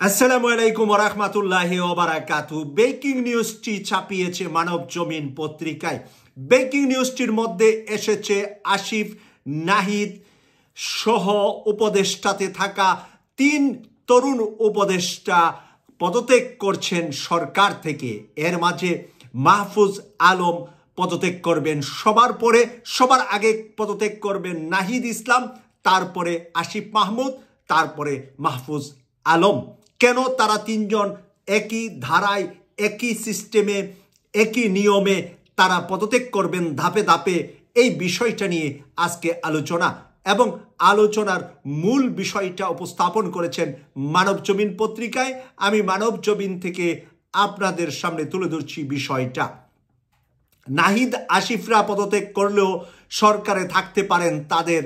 আসসালামু আলাইকুম ওয়া রাহমাতুল্লাহি ওয়া বারাকাতুহু। ব্রেকিং নিউজটি ছাপিয়েছে মানব জমিন পত্রিকায়। ব্রেকিং নিউজটির মধ্যে এসেছে আসিফ, নাহিদ সহ উপদেষ্টাতে থাকা 3 তরুণ উপদেষ্টা পদত্যাগ করছেন সরকার থেকে। এর মাঝে মাহফুজ আলম পদত্যাগ করবেন সবার আগে পদত্যাগ করবেন নাহিদ ইসলাম, তারপরে আসিফ মাহমুদ, তারপরে মাহফুজ আলম। কেন তারা 3 জন একই ধারায়, একই সিস্টেমে, একই নিয়মে তারা পদত্যাগ করবেন ধাপে ধাপে, এই বিষয়টা নিয়ে আজকে আলোচনা এবং আলোচনার মূল বিষয়টা উপস্থাপন করেছেন মানব জমিন পত্রিকায়। আমি মানব জমিন থেকে আপনাদের সামনে তুলে ধরছি বিষয়টা। নাহিদ আসিফরা পদত্যাগ করলেও সরকারে থাকতে পারেন তাদের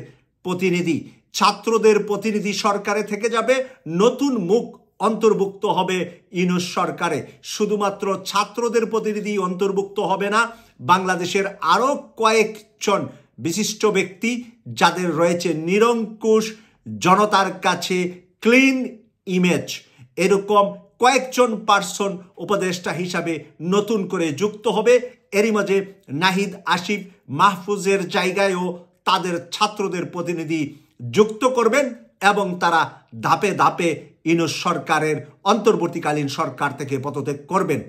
প্রতিনিধি, ছাত্রদের প্রতিনিধি সরকারে থেকে যাবে। নতুন মুখ অন্তর্ভুক্ত হবে ইউনূস সরকারে। শুধুমাত্র ছাত্রদের প্রতিনিধি অন্তর্ভুক্ত হবে না, বাংলাদেশের আরও কয়েকজন বিশিষ্ট ব্যক্তি যাদের রয়েছে নিরঙ্কুশ, জনতার কাছে ক্লিন ইমেজ, এরকম কয়েকজন পার্সন উপদেষ্টা হিসাবে নতুন করে যুক্ত হবে। এরই মাঝে নাহিদ, আসিফ, মাহফুজের জায়গায়ও তাদের ছাত্রদের প্রতিনিধি যুক্ত করবেন এবং তারা ধাপে ধাপে ইউনূস সরকারের অন্তর্বর্তীকালীন সরকার থেকে পদত্যাগ করবেন।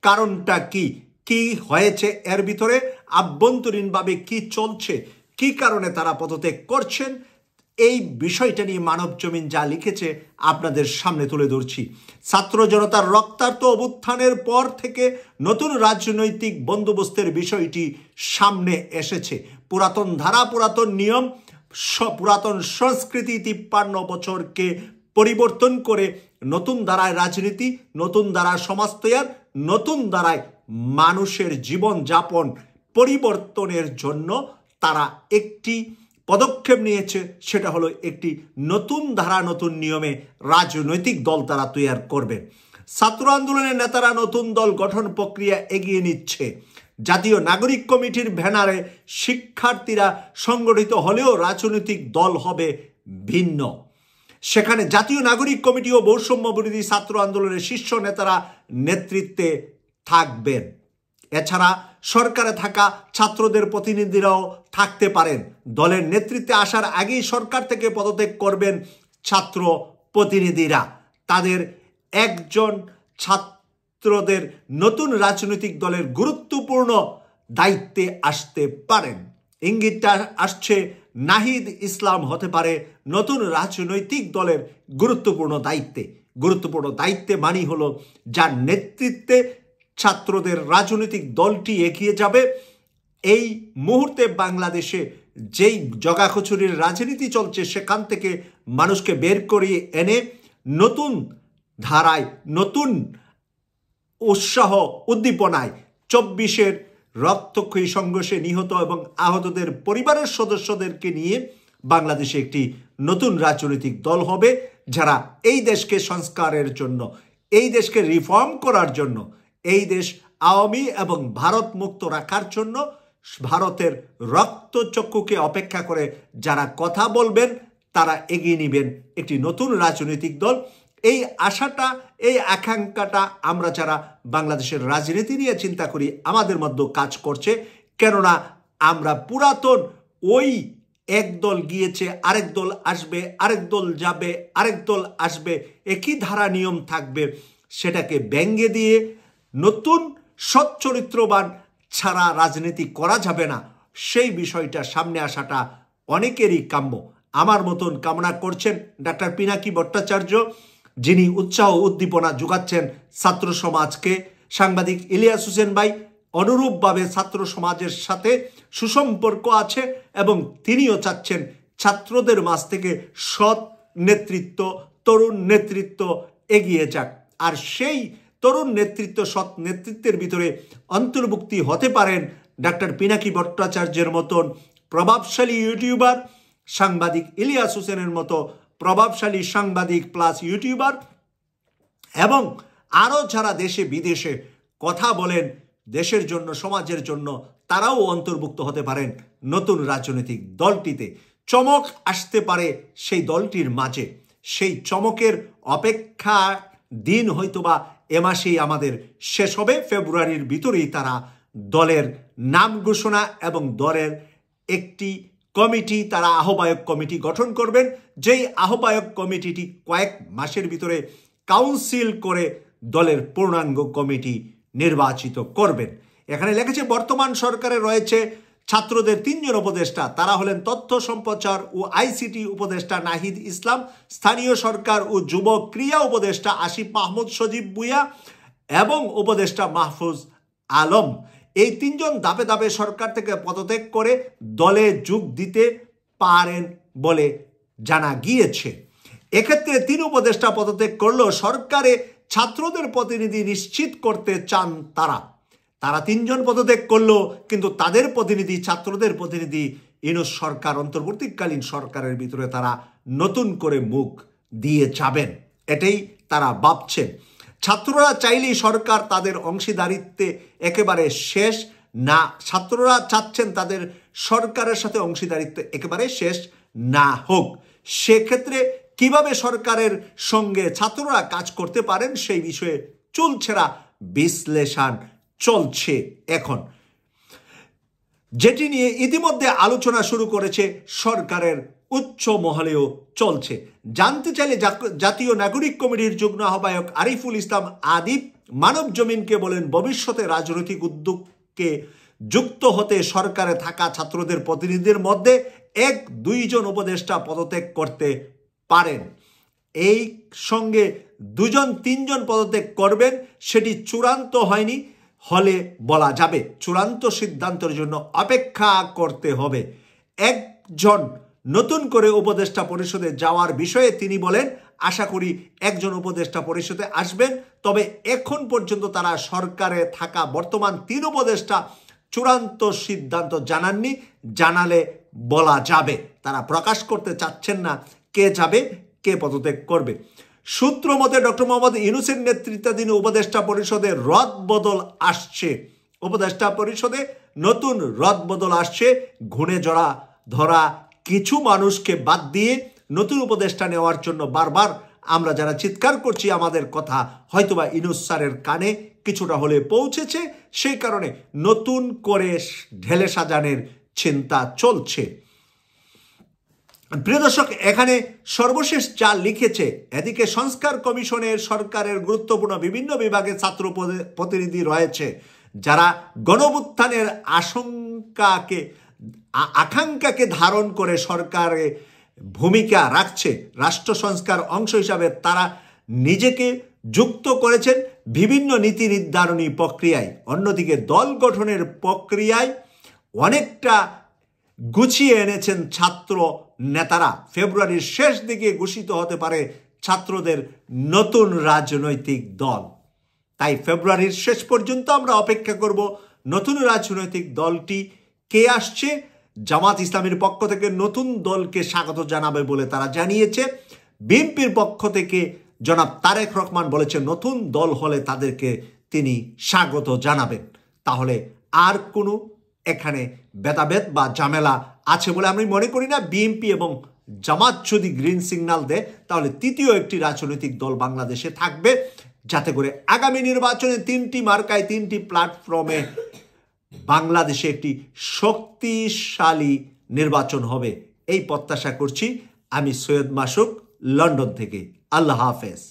কারণটা কি হয়েছে, এর ভিতরে আভ্যন্তরীণভাবে কি চলছে, কি কারণে তারা পদত্যাগ করছেন, এই বিষয়টা নিয়ে মানব জমিন যা লিখেছে আপনাদের সামনে তুলে ধরছি। ছাত্র জনতার রক্তাক্ত অভ্যুত্থানের পর থেকে নতুন রাজনৈতিক বন্দোবস্তের বিষয়টি সামনে এসেছে। পুরাতন ধারা, পুরাতন নিয়ম, পুরাতন সংস্কৃতি 53 বছরকে পরিবর্তন করে নতুন ধারায় রাজনীতি, নতুন ধারায় সমাজ তৈরি, নতুন ধারায় মানুষের জীবন যাপন পরিবর্তনের জন্য তারা একটি পদক্ষেপ নিয়েছে। সেটা হলো একটি নতুন ধারা, নতুন নিয়মে রাজনৈতিক দল তারা তৈরি করবে। ছাত্র আন্দোলনের নেতারা নতুন দল গঠন প্রক্রিয়া এগিয়ে নিচ্ছে। জাতীয় নাগরিক কমিটির ব্যানারে শিক্ষার্থীরা সংগঠিত হলেও রাজনৈতিক দল হবে ভিন্ন। সেখানে জাতীয় নাগরিক কমিটি ও বৈষম্য বিরোধী ছাত্র আন্দোলনের শীর্ষ নেতারা নেতৃত্বে থাকবেন। এছাড়া সরকারে থাকা ছাত্রদের প্রতিনিধিরাও থাকতে পারেন। দলের নেতৃত্বে আসার আগেই সরকার থেকে পদত্যাগ করবেন ছাত্র প্রতিনিধিরা। তাদের একজন ছাত্রদের নতুন রাজনৈতিক দলের গুরুত্বপূর্ণ দায়িত্বে আসতে পারেন। ইঙ্গিতটা আসছে নাহিদ ইসলাম হতে পারে নতুন রাজনৈতিক দলের গুরুত্বপূর্ণ দায়িত্বে মানি হলো যার নেতৃত্বে ছাত্রদের রাজনৈতিক দলটি এগিয়ে যাবে। এই মুহূর্তে বাংলাদেশে যেই জগাখিচুড়ির রাজনীতি চলছে সেখান থেকে মানুষকে বের করিয়ে এনে নতুন ধারায়, নতুন উৎসাহ উদ্দীপনায় 24-এর রক্তক্ষয়ী সংঘর্ষে নিহত এবং আহতদের পরিবারের সদস্যদেরকে নিয়ে বাংলাদেশে একটি নতুন রাজনৈতিক দল হবে, যারা এই দেশকে সংস্কারের জন্য, এই দেশকে রিফর্ম করার জন্য, এই দেশ আওয়ামী এবং ভারত মুক্ত রাখার জন্য ভারতের রক্তচক্ষুকে অপেক্ষা করে যারা কথা বলবেন তারা এগিয়ে নেবেন একটি নতুন রাজনৈতিক দল। এই আশাটা, এই আকাঙ্ক্ষাটা আমরা যারা বাংলাদেশের রাজনীতি নিয়ে চিন্তা করি আমাদের মধ্যে কাজ করছে। কেননা আমরা পুরাতন ওই এক দল গিয়েছে, আরেক দল আসবে, আরেক দল যাবে, আরেক দল আসবে, একই ধারা নিয়ম থাকবে, সেটাকে ব্যঙ্গে দিয়ে নতুন সচ্চরিত্রবান ছাড়া রাজনীতি করা যাবে না, সেই বিষয়টা সামনে আসাটা অনেকেরই কাম্য। আমার মতন কামনা করছেন ডাক্তার পিনাকি ভট্টাচার্য, যিনি উৎসাহ উদ্দীপনা যোগাচ্ছেন ছাত্র সমাজকে। সাংবাদিক ইলিয়াস হোসেন ভাই অনুরূপভাবে ছাত্র সমাজের সাথে সুসম্পর্ক আছে এবং তিনিও চাচ্ছেন ছাত্রদের মাঝ থেকে সৎ নেতৃত্ব, তরুণ নেতৃত্ব এগিয়ে যাক। আর সেই তরুণ নেতৃত্ব, সৎ নেতৃত্বের ভিতরে অন্তর্ভুক্তি হতে পারেন ডাক্তার পিনাকি ভট্টাচার্যের মতন প্রভাবশালী ইউটিউবার, সাংবাদিক ইলিয়াস হোসেনের মতো প্রভাবশালী সাংবাদিক প্লাস ইউটিউবার, এবং আরও যারা দেশে বিদেশে কথা বলেন দেশের জন্য, সমাজের জন্য, তারাও অন্তর্ভুক্ত হতে পারেন নতুন রাজনৈতিক দলটিতে। চমক আসতে পারে সেই দলটির মাঝে। সেই চমকের অপেক্ষা দিন হয়তোবা এ মাসেই আমাদের শেষ হবে। ফেব্রুয়ারির ভিতরেই তারা দলের নাম ঘোষণা এবং দলের একটি কমিটি, তারা আহ্বায়ক কমিটি গঠন করবেন, যেই আহ্বায়ক কমিটিটি কয়েক মাসের ভিতরে কাউন্সিল করে দলের পূর্ণাঙ্গ কমিটি নির্বাচিত করবেন। এখানে লেখেছে বর্তমান সরকারে রয়েছে ছাত্রদের 3 জন উপদেষ্টা। তারা হলেন তথ্য সম্প্রচার ও আইসিটি উপদেষ্টা নাহিদ ইসলাম, স্থানীয় সরকার ও যুব ক্রিয়া উপদেষ্টা আসিফ মাহমুদ সজীব ভুঁইয়া এবং উপদেষ্টা মাহফুজ আলম। এই 3 জন ধাপে ধাপে সরকার থেকে পদত্যাগ করে দলে যোগ দিতে পারেন বলে জানা গিয়েছে। এক্ষেত্রে 3 উপদেষ্টা পদত্যাগ করলেও সরকারে ছাত্রদের প্রতিনিধি নিশ্চিত করতে চান তারা। 3 জন পদত্যাগ করলো, কিন্তু তাদের প্রতিনিধি, ছাত্রদের প্রতিনিধি ইউনূস সরকার, অন্তর্বর্তীকালীন সরকারের ভিতরে তারা নতুন করে মুখ দিয়ে যাবেন, এটাই তারা ভাবছেন। ছাত্ররা চাইলেই সরকার তাদের অংশীদারিত্বে একেবারে শেষ না, ছাত্ররা চাচ্ছেন তাদের সরকারের সাথে অংশীদারিত্ব একেবারে শেষ না হোক। সেক্ষেত্রে কিভাবে সরকারের সঙ্গে ছাত্ররা কাজ করতে পারেন সেই বিষয়ে চুলছেরা বিশ্লেষণ চলছে এখন, যেটি নিয়ে ইতিমধ্যে আলোচনা শুরু করেছে সরকারের উচ্চ মহলেও চলছে। জানতে চাইলে জাতীয় নাগরিক কমিটির যুগ্ম আহ্বায়ক আরিফুল ইসলাম আদিব মানব জমিনকে বলেন, ভবিষ্যতে রাজনৈতিক উদ্যোগকে যুক্ত হতে সরকারে থাকা ছাত্রদের প্রতিনিধিদের মধ্যে 1-2 জন উপদেষ্টা পদত্যাগ করতে পারেন। এই সঙ্গে 2 জন 3 জন পদত্যাগ করবেন, সেটি চূড়ান্ত হয়নি, হলে বলা যাবে। চূড়ান্ত সিদ্ধান্তের জন্য অপেক্ষা করতে হবে। একজন নতুন করে উপদেষ্টা পরিষদে যাওয়ার বিষয়ে তিনি বলেন, আশা করি একজন উপদেষ্টা পরিষদে আসবেন, তবে এখন পর্যন্ত তারা সরকারে থাকা বর্তমান 3 উপদেষ্টা চূড়ান্ত সিদ্ধান্ত জানাননি, জানালে বলা যাবে। তারা প্রকাশ করতে চাচ্ছেন না কে যাবে, কে পদত্যাগ করবে। সূত্র মতে ডক্টর মোহাম্মদ ইউনূসের নেতৃত্বাধীন উপদেষ্টা পরিষদে রদবদল আসছে। উপদেষ্টা পরিষদে নতুন রদবদল আসছে। ঘুণে ধরা কিছু মানুষকে বাদ দিয়ে নতুন উপদেষ্টা নেওয়ার জন্য বারবার আমরা যারা চিৎকার করছি, আমাদের কথা হয়তোবা ইউনূস স্যারের কানে কিছুটা হলে পৌঁছেছে, সেই কারণে নতুন করে ঢেলে সাজানোর চিন্তা চলছে। প্রিয় দর্শক, এখানে সর্বশেষ যা লিখেছে, এদিকে সংস্কার কমিশনের সরকারের গুরুত্বপূর্ণ বিভিন্ন বিভাগে ছাত্র প্রতিনিধি রয়েছে, যারা গণঅভ্যুত্থানের আকাঙ্ক্ষাকে ধারণ করে সরকারে ভূমিকা রাখছে। রাষ্ট্র সংস্কার অংশ হিসাবে তারা নিজেকে যুক্ত করেছেন বিভিন্ন নীতি নির্ধারণী প্রক্রিয়ায়। অন্যদিকে দল গঠনের প্রক্রিয়ায় অনেকটা গুছিয়ে এনেছেন ছাত্র নেতারা। ফেব্রুয়ারির শেষ দিকে ঘোষিত হতে পারে ছাত্রদের নতুন রাজনৈতিক দল। তাই ফেব্রুয়ারির শেষ পর্যন্ত আমরা অপেক্ষা করব নতুন রাজনৈতিক দলটি কে আসছে। জামাত ইসলামীর পক্ষ থেকে নতুন দলকে স্বাগত জানাবে বলে তারা জানিয়েছে। বিএনপির পক্ষ থেকে জনাব তারেক রহমান বলেছে নতুন দল হলে তাদেরকে তিনি স্বাগত জানাবেন। তাহলে আর কোনো এখানে ভেদাভেদ বা ঝামেলা আছে বলে আমি মনে করি না। বিএনপি এবং জামাত যদি গ্রিন সিগন্যাল দেয়, তাহলে তৃতীয় একটি রাজনৈতিক দল বাংলাদেশে থাকবে, যাতে করে আগামী নির্বাচনে 3টি মার্কায় 3টি প্ল্যাটফর্মে বাংলাদেশে একটি শক্তিশালী নির্বাচন হবে, এই প্রত্যাশা করছি। আমি সৈয়দ মাসুক, লন্ডন থেকে। আল্লাহ হাফেজ।